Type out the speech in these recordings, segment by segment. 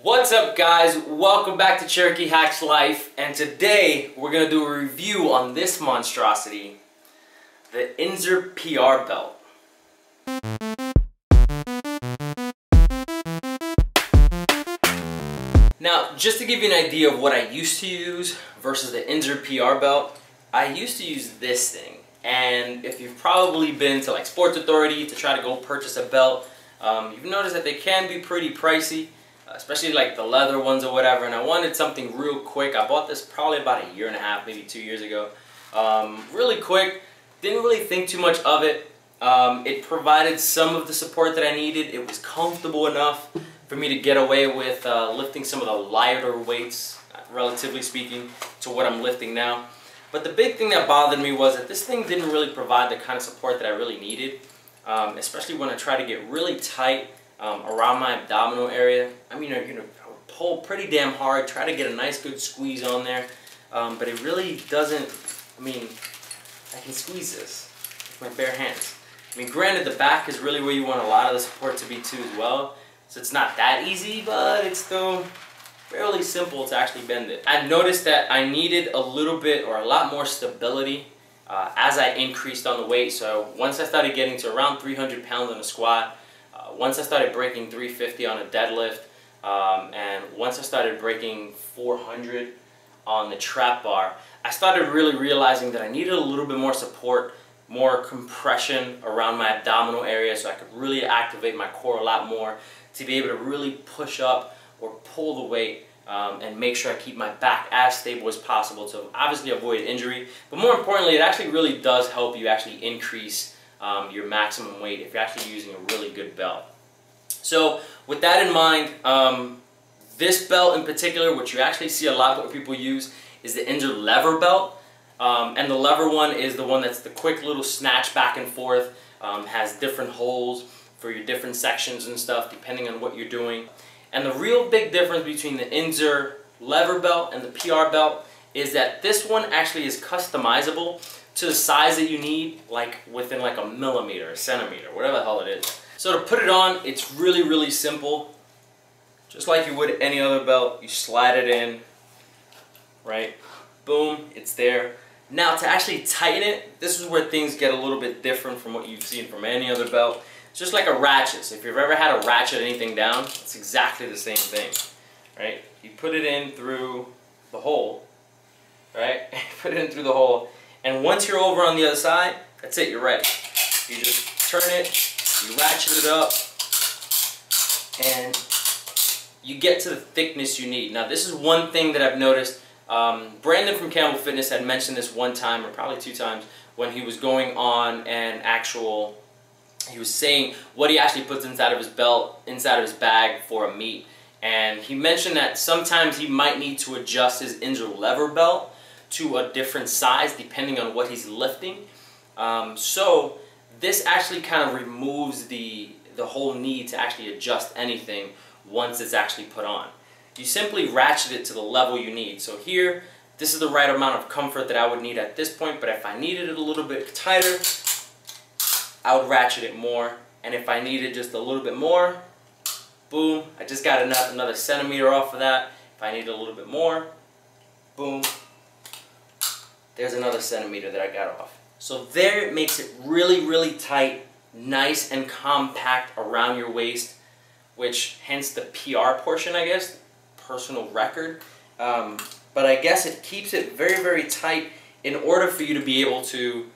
What's up, guys? Welcome back to Cherokee Hacks Life, and today we're going to do a review on this monstrosity, the Inzer PR belt. Now, just to give you an idea of what I used to use versus the Inzer PR belt, I used to use this thing, and if you've probably been to like Sports Authority to try to go purchase a belt, you've noticed that they can be pretty pricey. Especially like the leather ones or whatever, and I wanted something real quick. I bought this probably about a year and a half, maybe 2 years ago. Really quick, didn't really think too much of it. It provided some of the support that I needed. It was comfortable enough for me to get away with lifting some of the lighter weights, relatively speaking, to what I'm lifting now. But the big thing that bothered me was that this thing didn't really provide the kind of support that I really needed, especially when I try to get really tight around my abdominal area. I mean, you're gonna pull pretty damn hard, try to get a nice good squeeze on there, but it really doesn't. I mean, I can squeeze this with my bare hands. I mean, granted, the back is really where you want a lot of the support to be too as well, so it's not that easy, but it's still fairly simple to actually bend it. I noticed that I needed a little bit or a lot more stability as I increased on the weight. So once I started getting to around 300 pounds on a squat, once I started breaking 350 on a deadlift, and once I started breaking 400 on the trap bar, I started really realizing that I needed a little bit more support, more compression around my abdominal area so I could really activate my core a lot more to be able to really push up or pull the weight and make sure I keep my back as stable as possible to obviously avoid injury. But more importantly, it actually really does help you actually increase your maximum weight if you're actually using a really good belt. So with that in mind, this belt in particular, which you actually see a lot of people use, is the Inzer lever belt. And the lever one is the one that's the quick little snatch back and forth, has different holes for your different sections and stuff depending on what you're doing. And the real big difference between the Inzer lever belt and the PR belt is that this one actually is customizable to the size that you need, like within like a millimeter, a centimeter, whatever the hell it is. So to put it on, it's really, really simple. Just like you would any other belt, you slide it in, right? Boom, it's there. Now to actually tighten it, this is where things get a little bit different from what you've seen from any other belt. It's just like a ratchet. So if you've ever had to ratchet anything down, it's exactly the same thing, right? You put it in through the hole, right? Put it in through the hole. And once you're over on the other side, that's it, you're ready. You just turn it, you ratchet it up, and you get to the thickness you need. Now this is one thing that I've noticed. Brandon from Campbell Fitness had mentioned this one time, or probably 2 times, when he was going on an actual, he was saying what he actually puts inside of his belt, inside of his bag for a meet. And he mentioned that sometimes he might need to adjust his Inzer lever belt to a different size depending on what he's lifting. So this actually kind of removes the whole need to actually adjust anything once it's actually put on. You simply ratchet it to the level you need. So here, this is the right amount of comfort that I would need at this point, but if I needed it a little bit tighter, I would ratchet it more. And if I needed just a little bit more, boom, I just got another centimeter off of that. If I need a little bit more, boom, there's another centimeter that I got off. So there it makes it really, really tight, nice and compact around your waist, which hence the PR portion, I guess, personal record. But I guess it keeps it very, very tight in order for you to be able to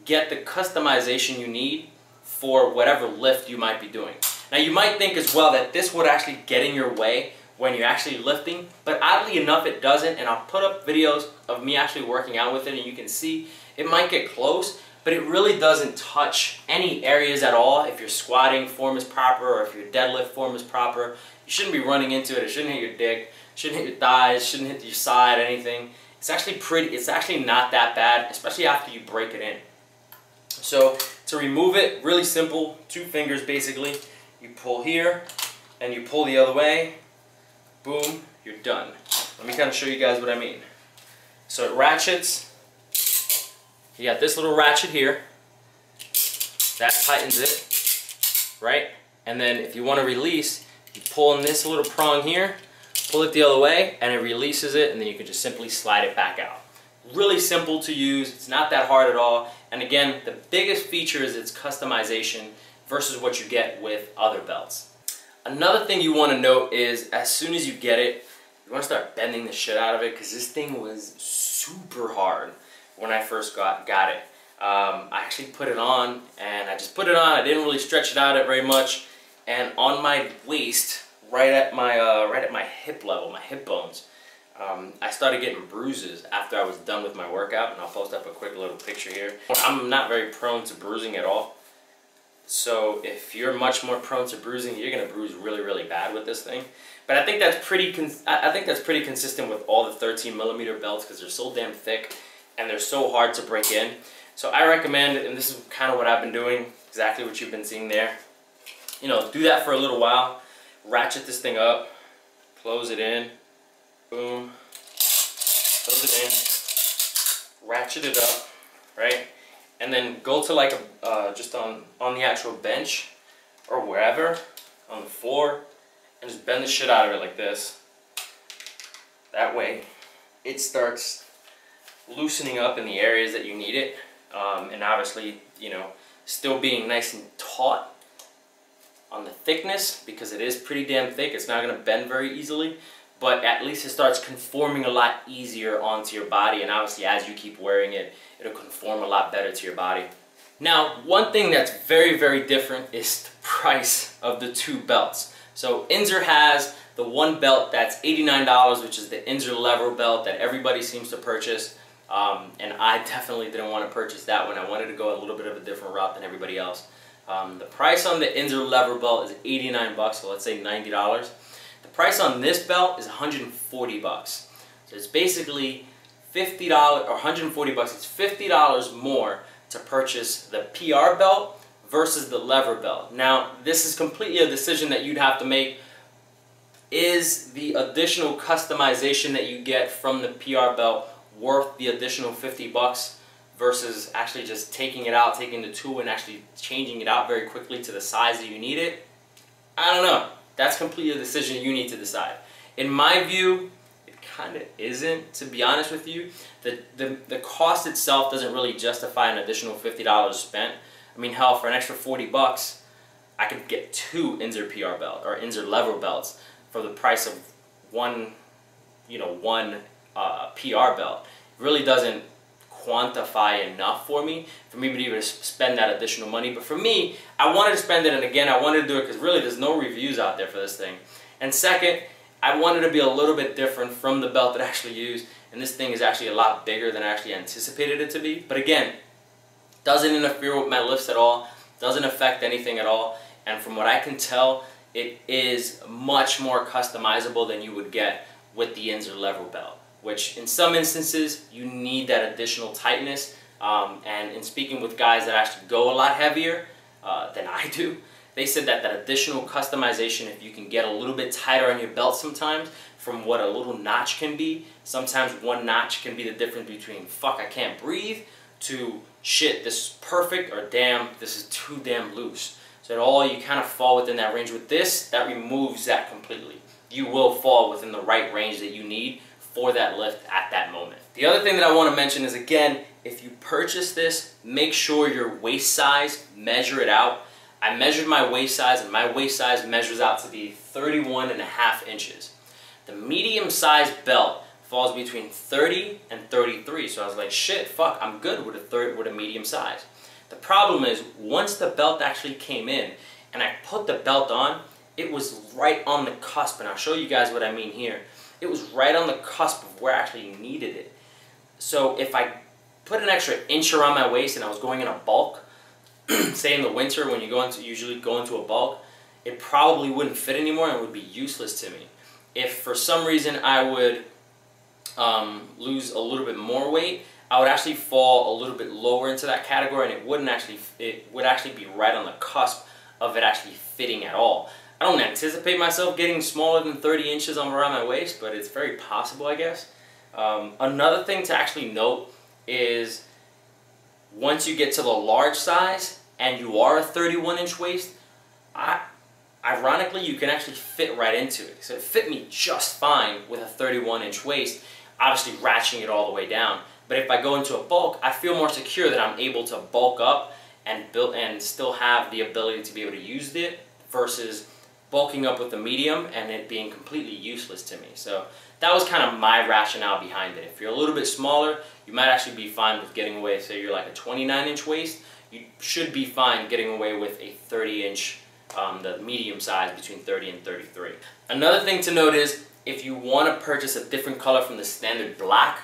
get the customization you need for whatever lift you might be doing. Now you might think as well that this would actually get in your way when you're actually lifting, but oddly enough it doesn't, and I'll put up videos of me actually working out with it and you can see it might get close, but it really doesn't touch any areas at all. If your squatting form is proper or if your deadlift form is proper, you shouldn't be running into it. It shouldn't hit your dick, shouldn't hit your thighs, shouldn't hit your side, anything. It's actually not that bad, especially after you break it in. So to remove it, really simple, 2 fingers basically. You pull here and you pull the other way. Boom, you're done. Let me kind of show you guys what I mean. So it ratchets. You got this little ratchet here. That tightens it, right? And then if you want to release, you pull on this little prong here. pull it the other way, and it releases it, and then you can just simply slide it back out. Really simple to use. It's not that hard at all. And again, the biggest feature is its customization versus what you get with other belts. Another thing you want to note is as soon as you get it, you want to start bending the shit out of it, because this thing was super hard when I first got it. I actually put it on, and I just put it on. I didn't really stretch it out very much, and on my waist, right at my hip level, my hip bones, I started getting bruises after I was done with my workout, and I'll post up a quick little picture here. I'm not very prone to bruising at all. So if you're much more prone to bruising, you're gonna bruise really, really bad with this thing. But I think that's pretty consistent with all the 13mm belts, because they're so damn thick and they're so hard to break in. So I recommend, and this is kind of what I've been doing, exactly what you've been seeing there. You know, do that for a little while. Ratchet this thing up, close it in, boom, close it in, ratchet it up, right? And then go to like just on the actual bench or wherever, on the floor, and just bend the shit out of it like this. That way it starts loosening up in the areas that you need it, and obviously, you know, still being nice and taut on the thickness, because it is pretty damn thick. It's not going to bend very easily, but at least it starts conforming a lot easier onto your body, and obviously as you keep wearing it, it'll conform a lot better to your body. Now, one thing that's very, very different is the price of the two belts. So Inzer has the one belt that's $89, which is the Inzer lever belt that everybody seems to purchase, and I definitely didn't want to purchase that one. I wanted to go a little bit of a different route than everybody else. The price on the Inzer lever belt is $89, so let's say $90. The price on this belt is $140. So it's basically $50 or $140. It's $50 more to purchase the PR belt versus the lever belt. Now, this is completely a decision that you'd have to make. Is the additional customization that you get from the PR belt worth the additional $50 versus actually just taking it out, taking the tool and actually changing it out very quickly to the size that you need it? I don't know. That's completely a decision you need to decide. In my view, it kind of isn't, to be honest with you. The cost itself doesn't really justify an additional $50 spent. I mean, hell, for an extra $40, I could get two Inzer PR belt or Inzer lever belts for the price of one PR belt. It really doesn't quantify enough for me to even spend that additional money. But for me, I wanted to spend it, and again, I wanted to do it because really there's no reviews out there for this thing. And second, I wanted to be a little bit different from the belt that I actually use, and this thing is actually a lot bigger than I actually anticipated it to be. But again, doesn't interfere with my lifts at all, doesn't affect anything at all, and from what I can tell, it is much more customizable than you would get with the Inzer lever belt, which in some instances you need that additional tightness, and in speaking with guys that actually go a lot heavier than I do, they said that that additional customization, if you can get a little bit tighter on your belt sometimes from what a little notch can be, sometimes one notch can be the difference between fuck, I can't breathe, to shit, this is perfect, or damn, this is too damn loose. So at all, you kind of fall within that range. With this, that removes that completely. You will fall within the right range that you need for that lift at that moment. The other thing that I want to mention is, again, if you purchase this, make sure your waist size, measure it out. I measured my waist size, and my waist size measures out to be 31.5 inches. The medium sized belt falls between 30 and 33, so I was like, shit, fuck, I'm good with a medium size. The problem is, once the belt actually came in and I put the belt on, it was right on the cusp, and I'll show you guys what I mean here. It was right on the cusp of where I actually needed it. So if I put an extra inch around my waist and I was going in a bulk, say in the winter when you usually go into a bulk, it probably wouldn't fit anymore and it would be useless to me. If for some reason I would lose a little bit more weight, I would actually fall a little bit lower into that category, and it would actually be right on the cusp of it actually fitting at all. I don't anticipate myself getting smaller than 30 inches around my waist, but it's very possible, I guess. Another thing to actually note is once you get to the large size and you are a 31-inch waist, I ironically, you can actually fit right into it. So it fit me just fine with a 31-inch waist, obviously ratcheting it all the way down. But if I go into a bulk, I feel more secure that I'm able to bulk up and build and still have the ability to be able to use it versus bulking up with the medium and it being completely useless to me. So that was kind of my rationale behind it. If you're a little bit smaller, you might actually be fine with getting away. Say you're like a 29-inch waist, you should be fine getting away with a 30-inch, the medium size between 30 and 33. Another thing to note is if you want to purchase a different color from the standard black,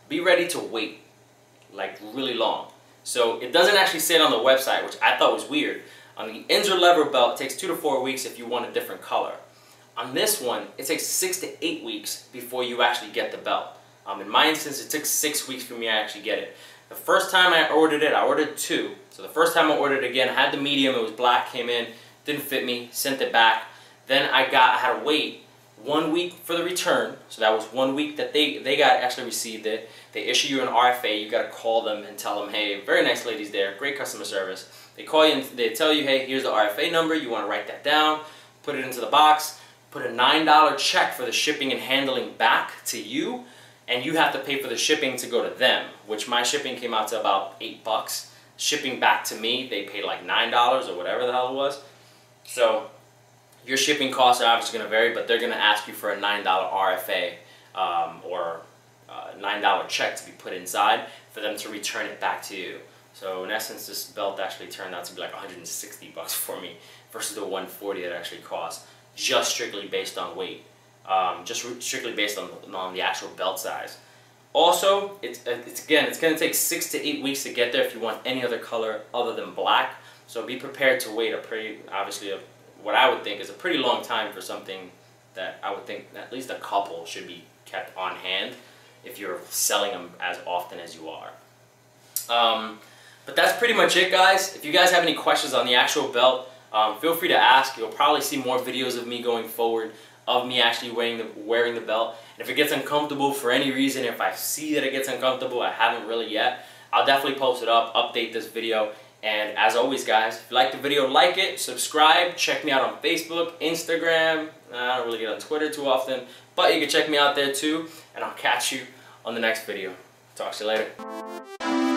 be ready to wait like really long. So it doesn't actually say it on the website, which I thought was weird. On the Inzer lever belt, it takes 2 to 4 weeks if you want a different color. On this one, it takes 6 to 8 weeks before you actually get the belt. In my instance, it took 6 weeks for me to actually get it. The first time I ordered it, I ordered 2. So the first time I ordered it again, I had the medium, it was black, came in, didn't fit me, sent it back. Then I had to wait 1 week for the return. So that was 1 week that they actually received it. They issue you an RFA, you got to call them and tell them, hey, very nice ladies there, great customer service. They call you and they tell you, hey, here's the RFA number, you want to write that down, put it into the box, put a $9 check for the shipping and handling back to you, and you have to pay for the shipping to go to them, which my shipping came out to about $8. Shipping back to me, they paid like $9 or whatever the hell it was. So your shipping costs are obviously going to vary, but they're going to ask you for a $9 RFA or $9 check to be put inside for them to return it back to you. So in essence, this belt actually turned out to be like $160 for me versus the $140 it actually cost, just strictly based on weight, strictly based on the actual belt size. Also, it's going to take 6 to 8 weeks to get there if you want any other color other than black. So be prepared to wait what I would think is a pretty long time for something that I would think at least a couple should be kept on hand if you're selling them as often as you are. But that's pretty much it, guys. If you guys have any questions on the actual belt, feel free to ask. You'll probably see more videos of me going forward of me actually wearing the belt. And if it gets uncomfortable for any reason, if I see that it gets uncomfortable, I haven't really yet, I'll definitely post it up, update this video. And as always, guys, if you like the video, like it, subscribe, check me out on Facebook, Instagram. I don't really get on Twitter too often, but you can check me out there too, and I'll catch you on the next video. Talk to you later.